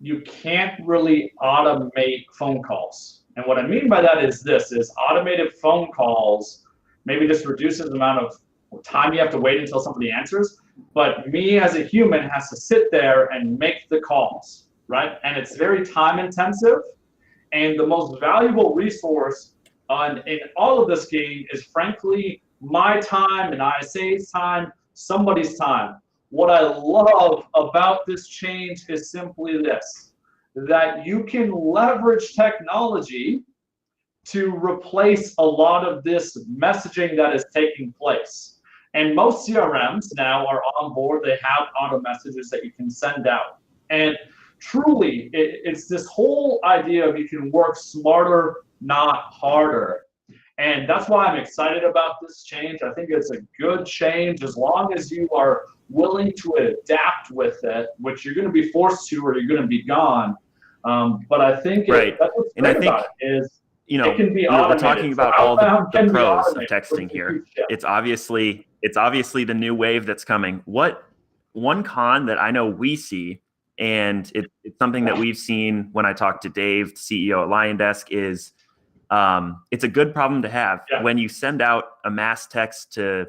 B: you can't really automate phone calls. And what I mean by that is this, is automated phone calls, maybe this reduces the amount of time you have to wait until somebody answers, but me as a human has to sit there and make the calls, right? And it's very time intensive, and the most valuable resource in all of this game is frankly my time and ISA's time, somebody's time. What I love about this change is simply this, that you can leverage technology to replace a lot of this messaging that is taking place. And most CRMs now are on board. They have auto messages that you can send out. And truly, it's this whole idea of you can work smarter, not harder. And that's why I'm excited about this change. I think it's a good change as long as you are willing to adapt with it, which you're going to be forced to or you're going to be gone. But I think
A: Right.
B: that's what's
A: And I
B: great
A: think,
B: about it is
A: it
B: can be
A: we're
B: automated.
A: talking about
B: So
A: all the
B: can be
A: pros of
B: automated,
A: texting
B: which is a
A: here.
B: huge shift.
A: It's obviously the new wave that's coming. One con that I know we see, and it's something that we've seen when I talk to Dave, CEO at LionDesk, is it's a good problem to have.
B: Yeah.
A: When you send out a mass text to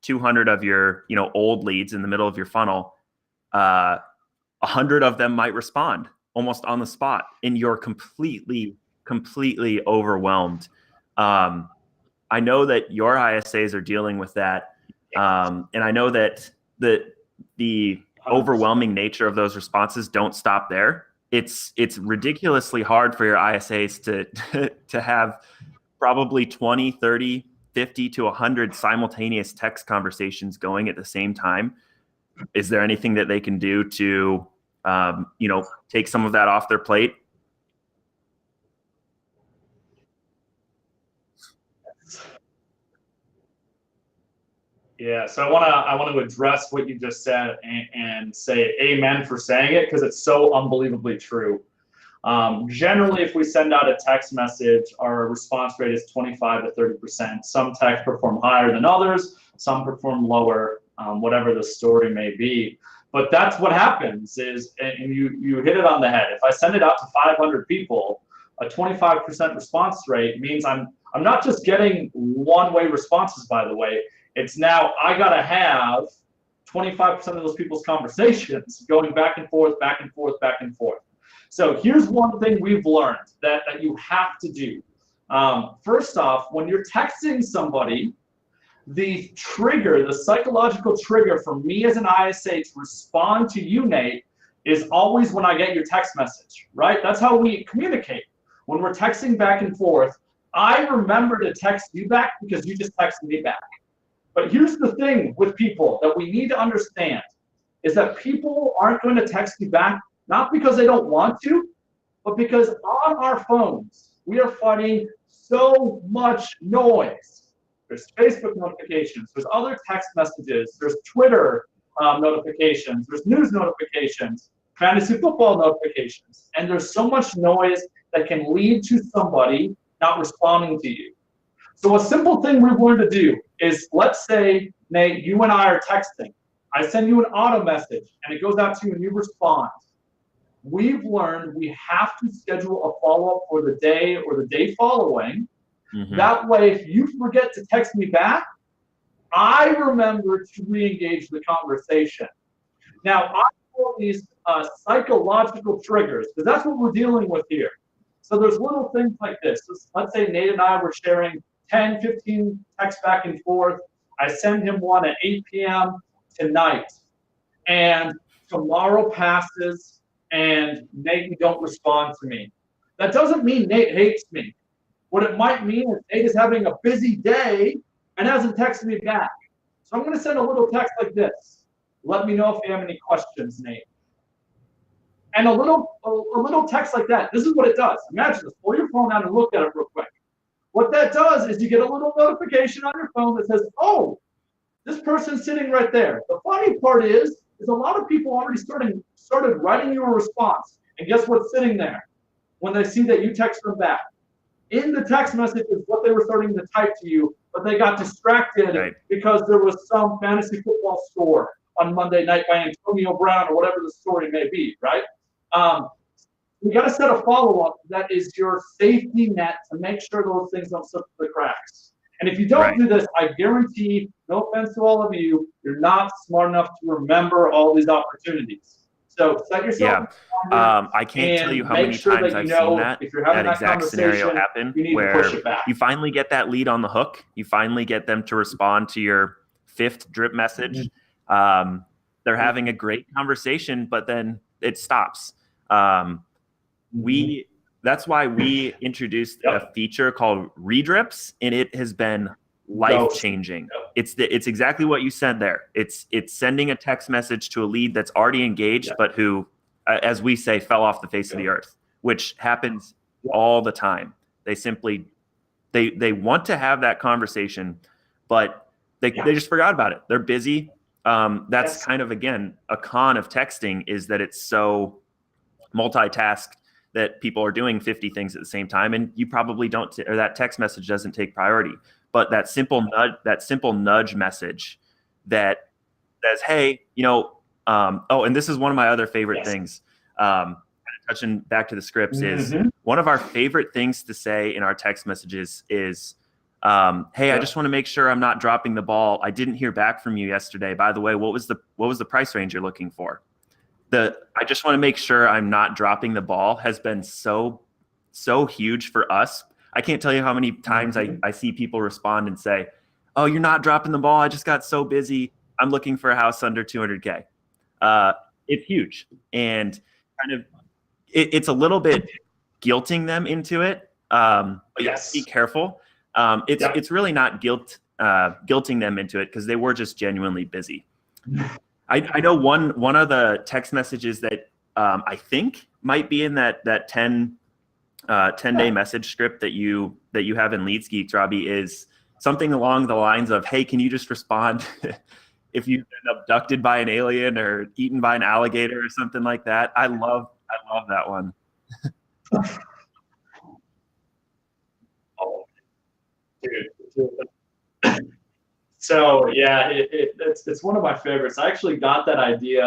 A: 200 of your old leads in the middle of your funnel, 100 of them might respond almost on the spot, and you're completely overwhelmed. I know that your ISAs are dealing with that, and I know that the overwhelming nature of those responses don't stop there. It's ridiculously hard for your ISAs to have probably 20, 30, 50 to 100 simultaneous text conversations going at the same time. Is there anything that they can do to take some of that off their plate?
B: Yeah, so I want to address what you just said and say amen for saying it, because it's so unbelievably true. Generally, if we send out a text message, our response rate is 25 to 30%. Some texts perform higher than others, some perform lower, whatever the story may be. But that's what happens is, and you hit it on the head. If I send it out to 500 people, a 25% response rate means I'm not just getting one-way responses, by the way. It's now I gotta have 25% of those people's conversations going back and forth, back and forth, back and forth. So here's one thing we've learned that you have to do. First off, when you're texting somebody, the trigger, the psychological trigger for me as an ISA to respond to you, Nate, is always when I get your text message, right? That's how we communicate. When we're texting back and forth, I remember to text you back because you just texted me back. But here's the thing with people that we need to understand is that people aren't going to text you back, not because they don't want to, but because on our phones, we are fighting so much noise. There's Facebook notifications, there's other text messages, there's Twitter notifications, there's news notifications, fantasy football notifications, and there's so much noise that can lead to somebody not responding to you. So a simple thing we've learned to do is, let's say, Nate, you and I are texting. I send you an auto message, and it goes out to you, and you respond. We've learned we have to schedule a follow-up for the day or the day following. Mm-hmm. That way, if you forget to text me back, I remember to re-engage the conversation. Now, I call these psychological triggers, because that's what we're dealing with here. So there's little things like this. So let's say Nate and I were sharing 10, 15 texts back and forth. I send him one at 8 p.m. tonight. And tomorrow passes, and Nate don't respond to me. That doesn't mean Nate hates me. What it might mean is Nate is having a busy day and hasn't texted me back. So I'm going to send a little text like this. Let me know if you have any questions, Nate. And a little text like that. This is what it does. Imagine this. Pull your phone out and look at it real quick. What that does is you get a little notification on your phone that says, oh, this person's sitting right there. The funny part is a lot of people already started writing you a response. And guess what's sitting there when they see that you text them back? In the text message is what they were starting to type to you, but they got distracted because there was some fantasy football score on Monday night by Antonio Brown or whatever the story may be, right? We got to set a follow-up that is your safety net to make sure those things don't slip through the cracks. And if you don't do this, I guarantee, no offense to all of you, you're not smart enough to remember all these opportunities. So set yourself.
A: I can't tell you how many times I've seen that exact scenario happen where you finally get that lead on the hook. You finally get them to respond to your 5th drip message. They're having a great conversation, but then it stops. That's why we introduced a feature called redrips, and it has been life-changing. It's exactly what you said there. It's sending a text message to a lead that's already engaged, but who, as we say, fell off the face of the earth, which happens all the time. They simply they want to have that conversation, but they just forgot about it. They're busy. That's kind of, again, a con of texting, is that it's so multitasked that people are doing 50 things at the same time, and you probably don't, or that text message doesn't take priority. But that simple nudge message that says, hey, and this is one of my other favorite things, touching back to the scripts, is one of our favorite things to say in our text messages is, hey, I just want to make sure I'm not dropping the ball. I didn't hear back from you yesterday. By the way, what was the price range you're looking for? I just want to make sure I'm not dropping the ball has been so huge for us. I can't tell you how many times I see people respond and say, oh, you're not dropping the ball. I just got so busy. I'm looking for a house under 200K. It's huge. And kind of, it's a little bit guilting them into it. But be careful. It's really not guilting them into it, because they were just genuinely busy. I know one of the text messages that I think might be in that 10-day message script that you have in Leads Geeks, Robbie, is something along the lines of, hey, can you just respond if you've been abducted by an alien or eaten by an alligator or something like that? I love that one.
B: Oh, dude. So yeah, it's one of my favorites. I actually got that idea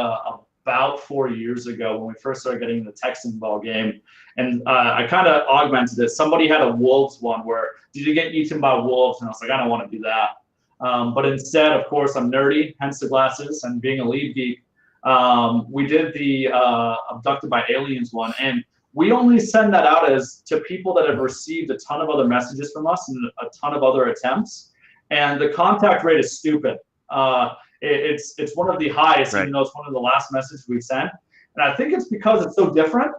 B: about 4 years ago when we first started getting in the Texan ball game, and I kind of augmented it. Somebody had a Wolves one where, did you get eaten by wolves? And I was like, I don't want to do that. But instead, of course, I'm nerdy, hence the glasses, and being a lead geek. We did the abducted by aliens one, and we only send that out as to people that have received a ton of other messages from us and a ton of other attempts. And the contact rate is stupid. It's one of the highest,
A: Right.
B: even though it's one of the last messages we've sent. And I think it's because it's so different.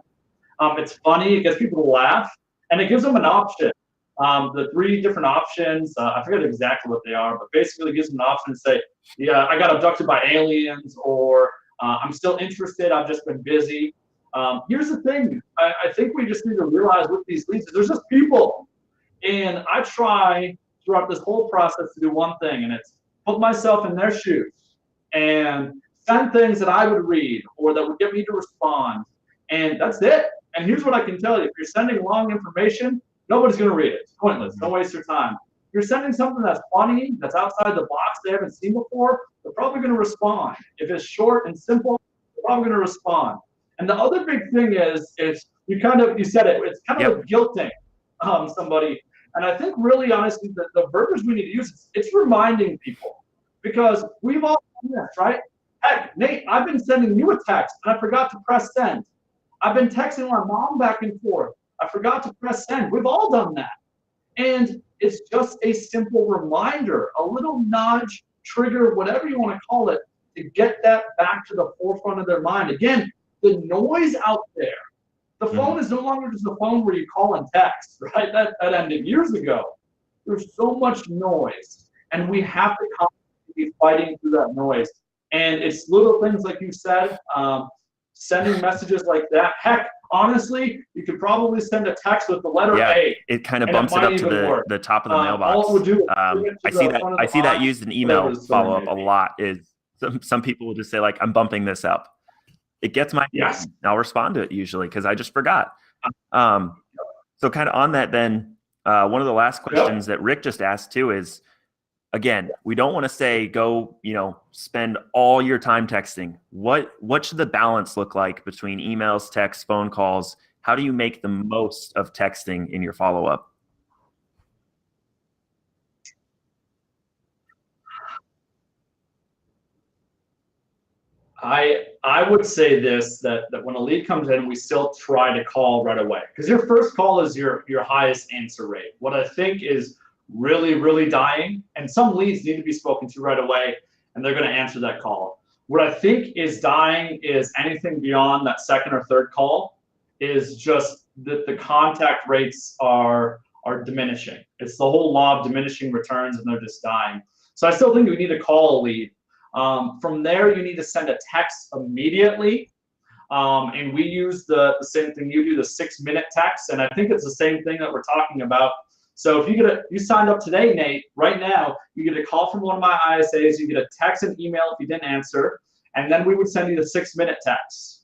B: It's funny, it gets people to laugh, and it gives them an option. The 3 different options, I forget exactly what they are, but basically it gives them an option to say, yeah, I got abducted by aliens, or I'm still interested, I've just been busy. Here's the thing, I think we just need to realize with these leads, there's just people. And I try throughout this whole process to do one thing, and it's put myself in their shoes and send things that I would read or that would get me to respond. And that's it. And here's what I can tell you. If you're sending long information, nobody's going to read it. It's pointless. Don't waste your time. If you're sending something that's funny, that's outside the box they haven't seen before, they're probably going to respond. If it's short and simple, they're probably going to respond. And the other big thing is you said it, it's kind of guilting somebody. And I think really honestly, the verbiage we need to use, it's reminding people, because we've all done this, right? Heck, Nate, I've been sending you a text and I forgot to press send. I've been texting my mom back and forth. I forgot to press send. We've all done that. And it's just a simple reminder, a little nudge, trigger, whatever you want to call it, to get that back to the forefront of their mind. Again, the noise out there. The phone is no longer just a phone where you call and text, right? That ended years ago. There's so much noise, and we have to constantly be fighting through that noise. And it's little things like you said, sending messages like that. Heck, honestly, you could probably send a text with the letter A.
A: It kind of bumps it up to the top of the mailbox.
B: All it would do
A: I see that used in email follow-up a lot. Is some people will just say, like, I'm bumping this up. It gets my attention. I'll respond to it usually because I just forgot. So kind of on that then, one of the last questions that Rick just asked too is, again, we don't want to say go, spend all your time texting. What should the balance look like between emails, texts, phone calls? How do you make the most of texting in your follow-up?
B: I would say this, that when a lead comes in, we still try to call right away, because your first call is your highest answer rate. What I think is really, really dying, and some leads need to be spoken to right away, and they're going to answer that call. What I think is dying is anything beyond that second or third call is just that the contact rates are diminishing. It's the whole law of diminishing returns, and they're just dying. So I still think we need to call a lead. From there, you need to send a text immediately. And we use the same thing you do, the 6-minute text. And I think it's the same thing that we're talking about. So if you signed up today, Nate, right now, you get a call from one of my ISAs, you get a text and email if you didn't answer, and then we would send you the 6-minute text.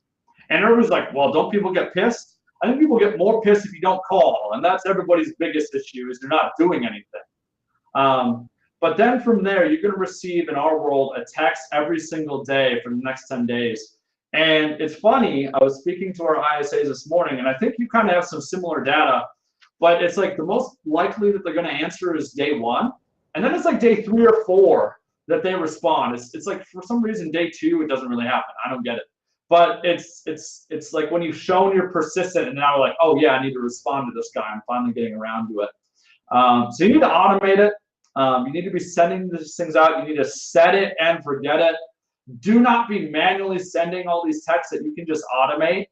B: And everybody's like, well, don't people get pissed? I think people get more pissed if you don't call. And that's everybody's biggest issue, is they're not doing anything. But then from there, you're going to receive, in our world, a text every single day for the next 10 days. And it's funny, I was speaking to our ISAs this morning, and I think you kind of have some similar data, but it's like the most likely that they're going to answer is day 1. And then it's like day 3 or 4 that they respond. It's like, for some reason, day 2, it doesn't really happen. I don't get it. But it's like when you've shown you're persistent, and now we're like, oh yeah, I need to respond to this guy. I'm finally getting around to it. So you need to automate it. You need to be sending these things out. You need to set it and forget it. Do not be manually sending all these texts that you can just automate.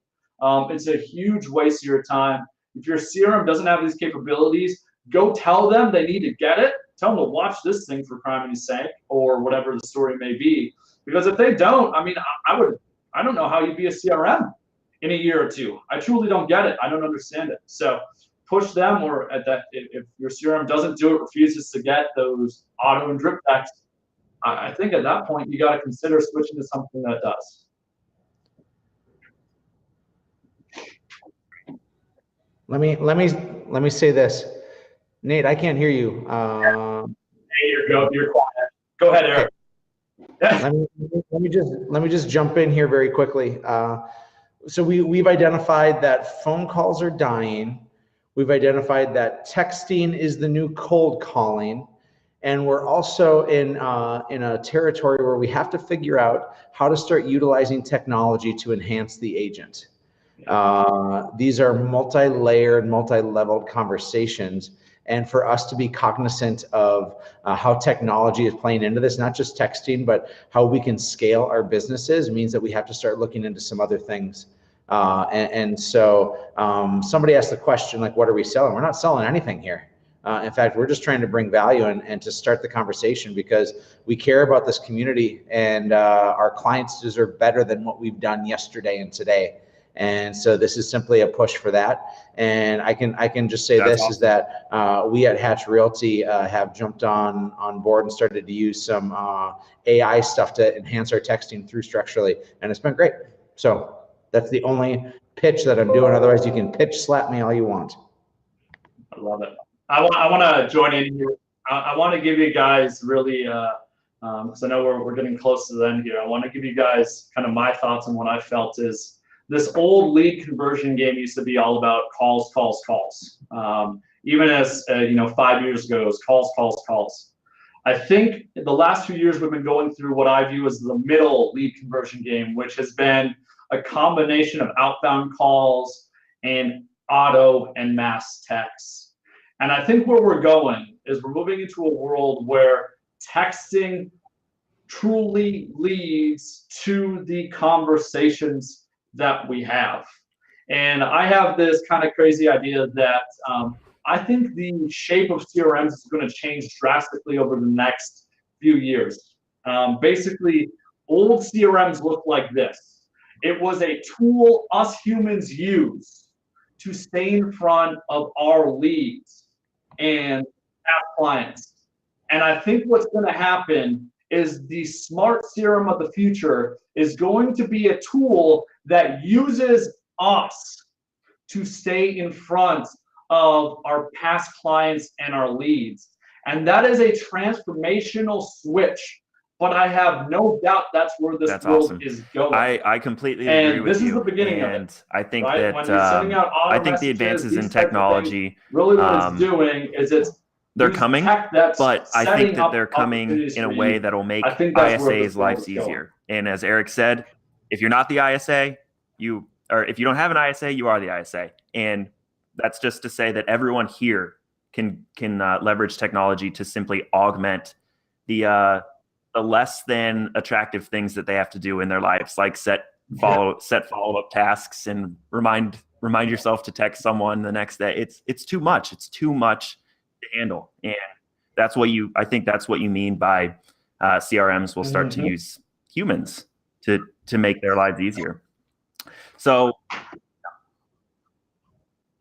B: It's a huge waste of your time. If your CRM doesn't have these capabilities, go tell them they need to get it. Tell them to watch this thing, for criminy sake, or whatever the story may be. Because if they don't, I mean, I don't know how you'd be a CRM in a year or 2. I truly don't get it. I don't understand it. So push them, or if your CRM doesn't do it, refuses to get those auto and drip texts, I think at that point you got to consider switching to something that does.
C: Let me say this, Nate. I can't hear you.
B: Hey, you're quiet. Go ahead, Eric.
C: Let me just jump in here very quickly. So we've identified that phone calls are dying. We've identified that texting is the new cold calling, and we're also in a territory where we have to figure out how to start utilizing technology to enhance the agent. These are multi-layered, multi-leveled conversations. And for us to be cognizant of how technology is playing into this, not just texting, but how we can scale our businesses, means that we have to start looking into some other things. So somebody asked the question, like, what are we selling? We're not selling anything here. In fact, we're just trying to bring value and to start the conversation, because we care about this community, and our clients deserve better than what we've done yesterday and today. And so this is simply a push for that. And I can just say
A: That's
C: this
A: awesome.
C: is that we at Hatch Realty have jumped on board and started to use some AI stuff to enhance our texting through Structurally, and it's been great. So that's the only pitch that I'm doing. Otherwise, you can pitch slap me all you want.
B: I love it. I want to join in here. I want to give you guys really, because I know we're getting close to the end here. I want to give you guys kind of my thoughts on what I felt is this old lead conversion game used to be all about calls. Even as 5 years ago, it was calls. I think the last few years we've been going through what I view as the middle lead conversion game, which has been a combination of outbound calls and auto and mass texts. And I think where we're going is we're moving into a world where texting truly leads to the conversations that we have. And I have this kind of crazy idea that I think the shape of CRMs is going to change drastically over the next few years. Basically, old CRMs look like this. It was a tool us humans use to stay in front of our leads and have clients. And I think what's going to happen is the smart CRM of the future is going to be a tool that uses us to stay in front of our past clients and our leads. And that is a transformational switch, but I have no doubt that's where this world
A: awesome.
B: is going.
A: I completely agree with you.
B: This is the beginning of it.
A: I think
B: right?
A: that I think the advances in technology,
B: really what it's doing is
A: they're coming, but I think that they're coming in a way that will make ISA's lives easier. And as Eric said, if you're not the ISA, or if you don't have an ISA, you are the ISA. And that's just to say that everyone here can leverage technology to simply augment the less than attractive things that they have to do in their lives, like set follow-up tasks and remind yourself to text someone the next day. It's too much. It's too much to handle. And I think that's what you mean by CRMs will start to use humans to make their lives easier. So,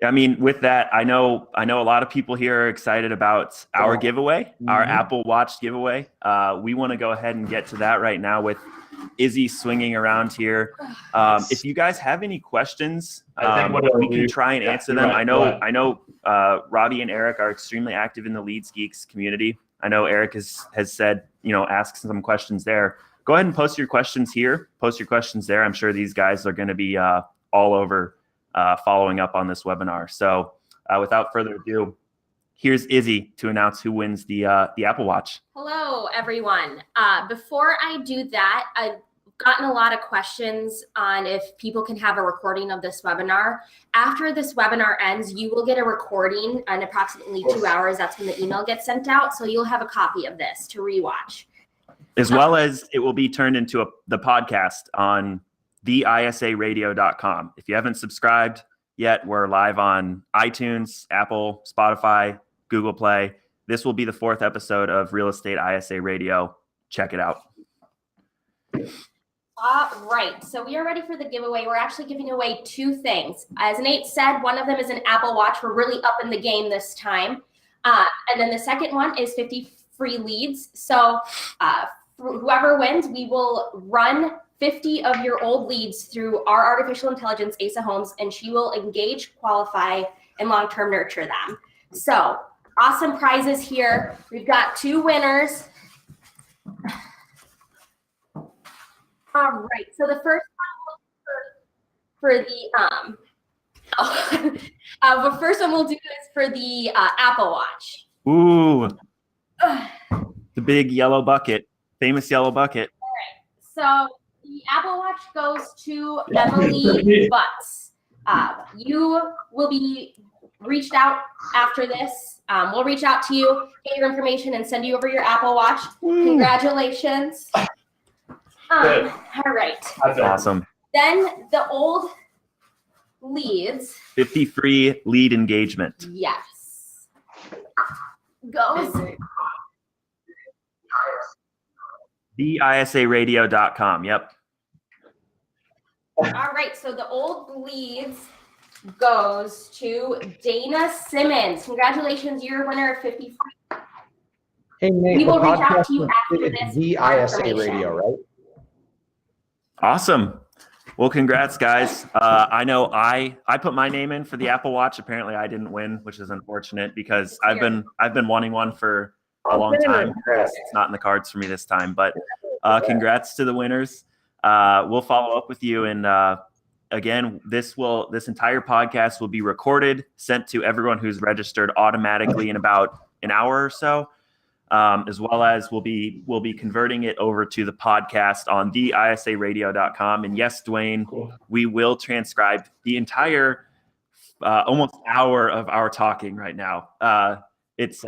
A: I mean, with that, I know a lot of people here are excited about our giveaway, our Apple Watch giveaway. We want to go ahead and get to that right now with Izzy swinging around here. If you guys have any questions, we can try and answer them. I know Robbie and Eric are extremely active in the Leads Geeks community. I know Eric has said, ask some questions there. Go ahead and post your questions here. Post your questions there. I'm sure these guys are going to be all over following up on this webinar. So without further ado, here's Izzy to announce who wins the Apple Watch.
D: Hello, everyone. Before I do that, I've gotten a lot of questions on if people can have a recording of this webinar. After this webinar ends, you will get a recording in approximately 2 hours. That's when the email gets sent out. So you'll have a copy of this to rewatch.
A: As well as it will be turned into the podcast on theisaradio.com. If you haven't subscribed yet, we're live on iTunes, Apple, Spotify, Google Play. This will be the 4th episode of Real Estate ISA Radio. Check it out.
D: Right. So we are ready for the giveaway. We're actually giving away 2 things. As Nate said, one of them is an Apple Watch. We're really up in the game this time. And then the second one is 50 free leads. So whoever wins, we will run 50 of your old leads through our artificial intelligence, Asa Holmes, and she will engage, qualify, and long-term nurture them. So awesome prizes here. We've got 2 winners. All right. So the first one for the first one we'll do is for the Apple Watch.
A: Ooh, the big yellow bucket, famous yellow bucket.
D: All right. So the Apple Watch goes to Emily Butts. You will be reached out after this. We'll reach out to you, get your information, and send you over your Apple Watch. Congratulations.
B: Good.
D: All right.
B: That's
A: Awesome.
D: Then the old leads.
A: 50 free lead engagement.
D: Yes. Goes.
A: TheISAradio.com. Yep.
D: All right. So the old leads goes to Dana Simmons. Congratulations. You're a winner of 50 free.
C: Hey, Nate,
D: We
C: the
D: will reach out
C: podcast
D: to you after
C: is
D: this
C: the
D: for
C: ISA
D: information.
C: Radio, right?
A: Awesome. Well, congrats, guys. I know I put my name in for the Apple Watch. Apparently, I didn't win, which is unfortunate because I've been wanting one for a long time. It's not in the cards for me this time, but congrats to the winners. We'll follow up with you, and again, this entire podcast will be recorded, sent to everyone who's registered automatically in about an hour or so. As well as we'll be converting it over to the podcast on theisaradio.com. And yes, Dwayne, we will transcribe the entire almost hour of our talking right now. It's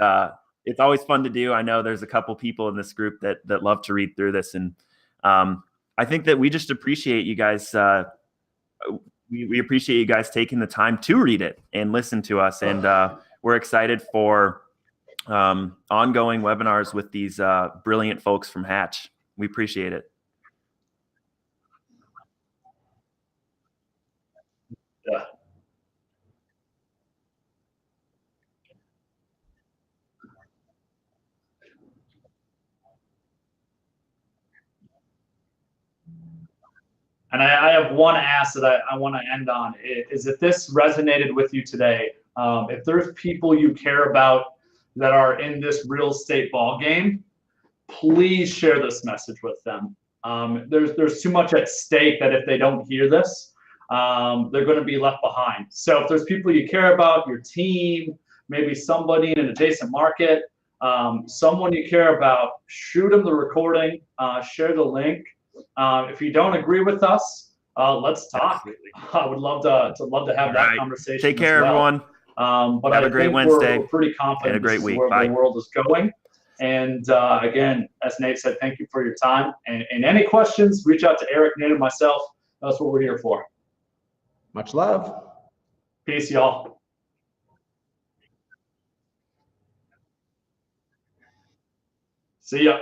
A: always fun to do. I know there's a couple people in this group that love to read through this, and I think that we just appreciate you guys. We appreciate you guys taking the time to read it and listen to us, and we're excited for ongoing webinars with these brilliant folks from Hatch. We appreciate it.
B: Yeah. And I have one ask that I want to end on is if this resonated with you today, if there's people you care about that are in this real estate ball game, please share this message with them. There's too much at stake that if they don't hear this, they're going to be left behind. So if there's people you care about, your team, maybe somebody in an adjacent market, someone you care about, shoot them the recording, share the link. If you don't agree with us, let's talk. I would love to have that conversation.
A: Take care, everyone.
B: But
A: have
B: I
A: a great
B: think
A: Wednesday.
B: We're pretty confident
A: and a great
B: this
A: week.
B: is where
A: Bye.
B: the world is going. And again, as Nate said, thank you for your time. And any questions, reach out to Eric, Nate, and myself. That's what we're here for.
C: Much love.
B: Peace, y'all. See ya.